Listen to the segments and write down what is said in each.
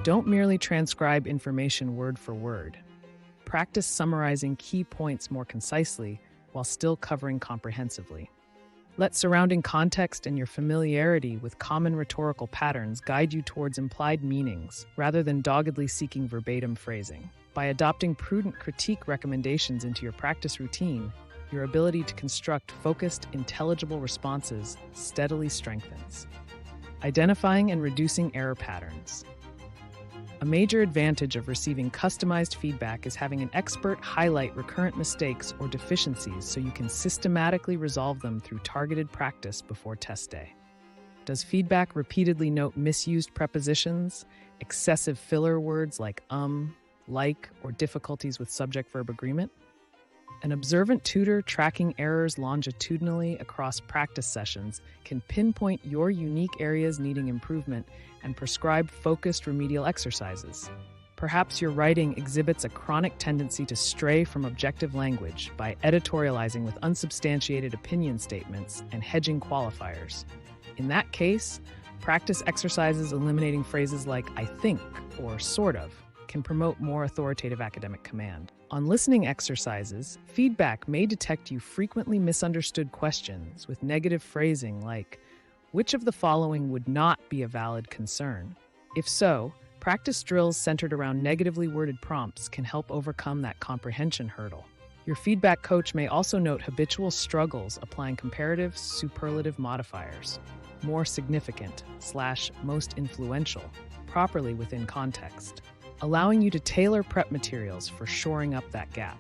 Don't merely transcribe information word for word. Practice summarizing key points more concisely while still covering comprehensively. Let surrounding context and your familiarity with common rhetorical patterns guide you towards implied meanings rather than doggedly seeking verbatim phrasing. By adopting prudent critique recommendations into your practice routine, your ability to construct focused, intelligible responses steadily strengthens. Identifying and reducing error patterns. A major advantage of receiving customized feedback is having an expert highlight recurrent mistakes or deficiencies so you can systematically resolve them through targeted practice before test day. Does feedback repeatedly note misused prepositions, excessive filler words like like, or difficulties with subject-verb agreement? An observant tutor tracking errors longitudinally across practice sessions can pinpoint your unique areas needing improvement and prescribe focused remedial exercises. Perhaps your writing exhibits a chronic tendency to stray from objective language by editorializing with unsubstantiated opinion statements and hedging qualifiers. In that case, practice exercises eliminating phrases like "I think" or "sort of" can promote more authoritative academic command. On listening exercises, feedback may detect you frequently misunderstood questions with negative phrasing like, "Which of the following would not be a valid concern?" If so, practice drills centered around negatively worded prompts can help overcome that comprehension hurdle. Your feedback coach may also note habitual struggles applying comparative superlative modifiers, more significant / most influential, properly within context, allowing you to tailor prep materials for shoring up that gap.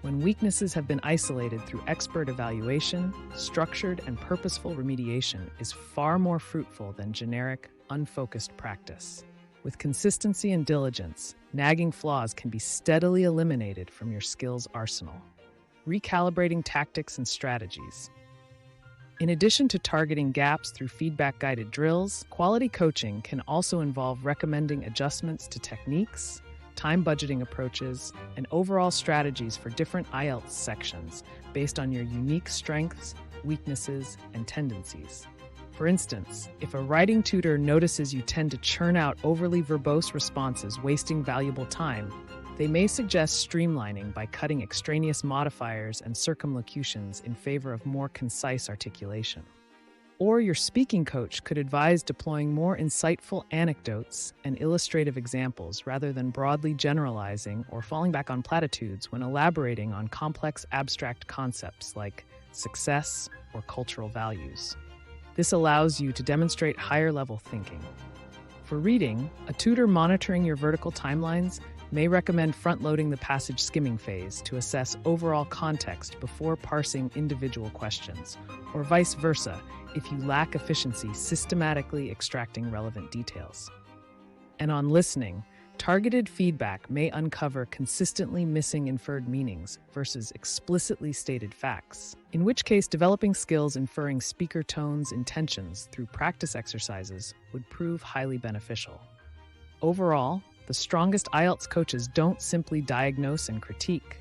When weaknesses have been isolated through expert evaluation, structured and purposeful remediation is far more fruitful than generic, unfocused practice. With consistency and diligence, nagging flaws can be steadily eliminated from your skills arsenal. Recalibrating tactics and strategies. In addition to targeting gaps through feedback-guided drills, quality coaching can also involve recommending adjustments to techniques, time budgeting approaches, and overall strategies for different IELTS sections based on your unique strengths, weaknesses, and tendencies. For instance, if a writing tutor notices you tend to churn out overly verbose responses, wasting valuable time, they may suggest streamlining by cutting extraneous modifiers and circumlocutions in favor of more concise articulation. Or your speaking coach could advise deploying more insightful anecdotes and illustrative examples rather than broadly generalizing or falling back on platitudes when elaborating on complex abstract concepts like success or cultural values. This allows you to demonstrate higher-level thinking. For reading, a tutor monitoring your vertical timelines may recommend front-loading the passage skimming phase to assess overall context before parsing individual questions, or vice versa if you lack efficiency systematically extracting relevant details. And on listening, targeted feedback may uncover consistently missing inferred meanings versus explicitly stated facts, in which case developing skills inferring speaker tones' intentions through practice exercises would prove highly beneficial. Overall, the strongest IELTS coaches don't simply diagnose and critique.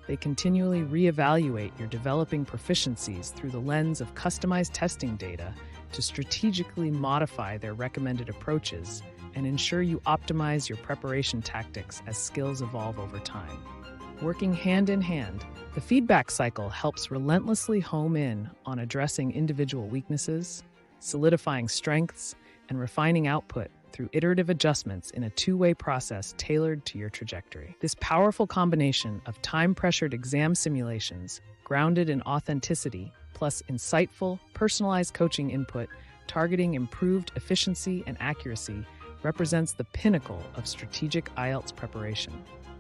They continually reevaluate your developing proficiencies through the lens of customized testing data to strategically modify their recommended approaches and ensure you optimize your preparation tactics as skills evolve over time. Working hand in hand, the feedback cycle helps relentlessly home in on addressing individual weaknesses, solidifying strengths, and refining output through iterative adjustments in a two-way process tailored to your trajectory. This powerful combination of time-pressured exam simulations, grounded in authenticity, plus insightful, personalized coaching input targeting improved efficiency and accuracy represents the pinnacle of strategic IELTS preparation.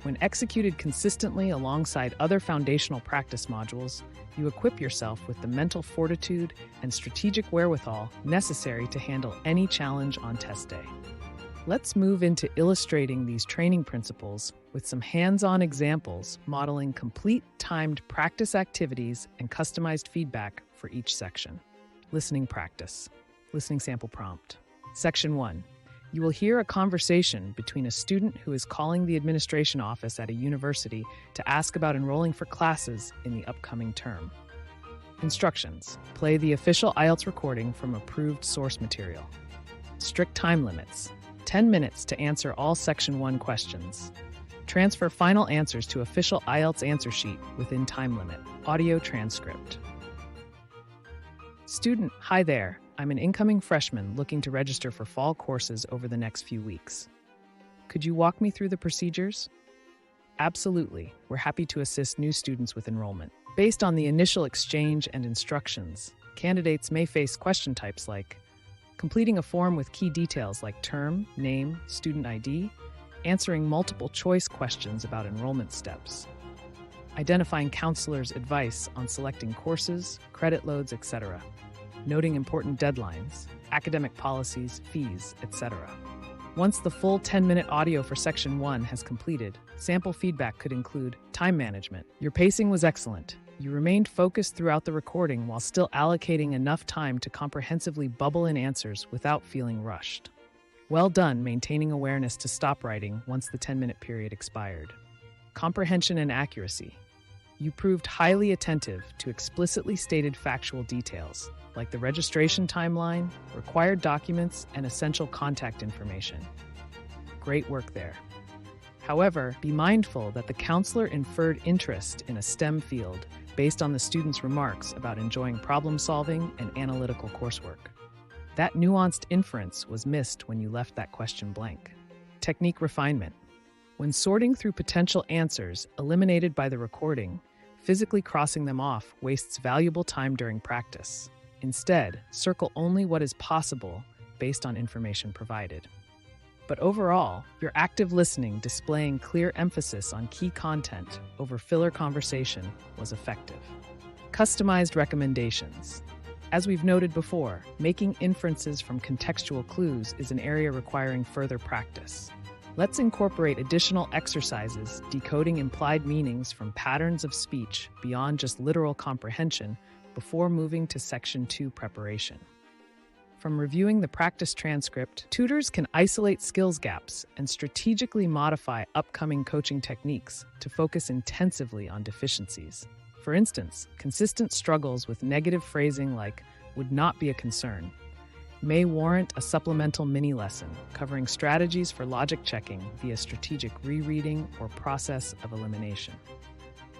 When executed consistently alongside other foundational practice modules, you equip yourself with the mental fortitude and strategic wherewithal necessary to handle any challenge on test day. Let's move into illustrating these training principles with some hands-on examples modeling complete timed practice activities and customized feedback for each section. Listening practice. Listening sample prompt. Section 1. You will hear a conversation between a student who is calling the administration office at a university to ask about enrolling for classes in the upcoming term. Instructions. Play the official IELTS recording from approved source material. Strict time limits. 10 minutes to answer all Section 1 questions. Transfer final answers to official IELTS answer sheet within time limit. Audio transcript. Student, hi there. I'm an incoming freshman looking to register for fall courses over the next few weeks. Could you walk me through the procedures? Absolutely. We're happy to assist new students with enrollment. Based on the initial exchange and instructions, candidates may face question types like completing a form with key details like term, name, student ID, answering multiple choice questions about enrollment steps, identifying counselors' advice on selecting courses, credit loads, etc., noting important deadlines, academic policies, fees, etc. Once the full 10-minute audio for Section 1 has completed, sample feedback could include time management. Your pacing was excellent. You remained focused throughout the recording while still allocating enough time to comprehensively bubble in answers without feeling rushed. Well done maintaining awareness to stop writing once the 10-minute period expired. Comprehension and accuracy. You proved highly attentive to explicitly stated factual details, like the registration timeline, required documents, and essential contact information. Great work there. However, be mindful that the counselor inferred interest in a STEM field based on the student's remarks about enjoying problem-solving and analytical coursework. That nuanced inference was missed when you left that question blank. Technique refinement. When sorting through potential answers eliminated by the recording, physically crossing them off wastes valuable time during practice. Instead, circle only what is possible based on information provided. But overall, your active listening displaying clear emphasis on key content over filler conversation was effective. Customized recommendations. As we've noted before, making inferences from contextual clues is an area requiring further practice. Let's incorporate additional exercises decoding implied meanings from patterns of speech beyond just literal comprehension before moving to Section 2 preparation. From reviewing the practice transcript, tutors can isolate skills gaps and strategically modify upcoming coaching techniques to focus intensively on deficiencies. For instance, consistent struggles with negative phrasing like "would not be a concern" may warrant a supplemental mini-lesson covering strategies for logic checking via strategic rereading or process of elimination.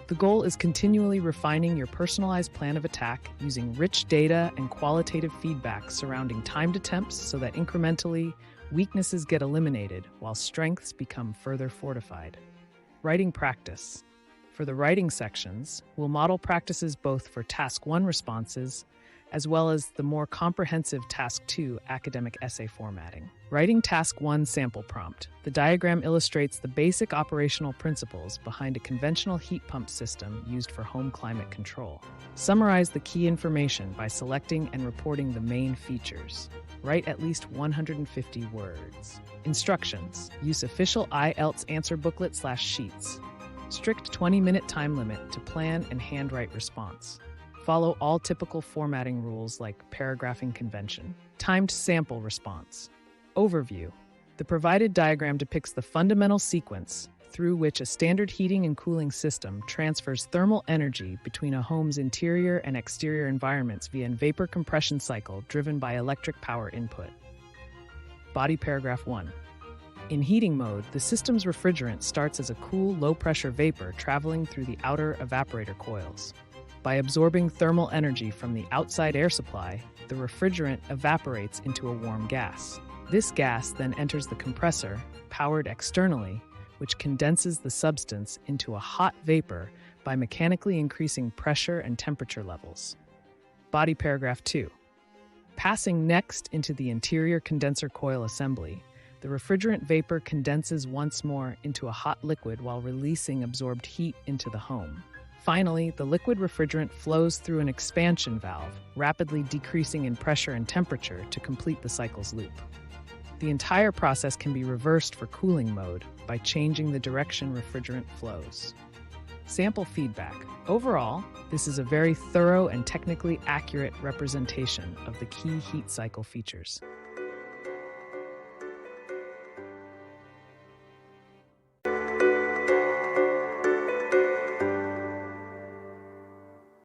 The goal is continually refining your personalized plan of attack using rich data and qualitative feedback surrounding timed attempts so that incrementally, weaknesses get eliminated while strengths become further fortified. Writing practice. For the writing sections, we'll model practices both for Task 1 responses as well as the more comprehensive Task 2 academic essay formatting. Writing Task 1 sample prompt. The diagram illustrates the basic operational principles behind a conventional heat pump system used for home climate control. Summarize the key information by selecting and reporting the main features. Write at least 150 words. Instructions. Use official IELTS answer booklet/sheets. Strict 20-minute time limit to plan and handwrite response. Follow all typical formatting rules like paragraphing convention. Timed sample response. Overview. The provided diagram depicts the fundamental sequence through which a standard heating and cooling system transfers thermal energy between a home's interior and exterior environments via a vapor compression cycle driven by electric power input. Body paragraph 1. In heating mode, the system's refrigerant starts as a cool, low-pressure vapor traveling through the outer evaporator coils. By absorbing thermal energy from the outside air supply, the refrigerant evaporates into a warm gas. This gas then enters the compressor, powered externally, which condenses the substance into a hot vapor by mechanically increasing pressure and temperature levels. Body paragraph 2. Passing next into the interior condenser coil assembly, the refrigerant vapor condenses once more into a hot liquid while releasing absorbed heat into the home. Finally, the liquid refrigerant flows through an expansion valve, rapidly decreasing in pressure and temperature to complete the cycle's loop. The entire process can be reversed for cooling mode by changing the direction refrigerant flows. Sample feedback. Overall, this is a very thorough and technically accurate representation of the key heat cycle features.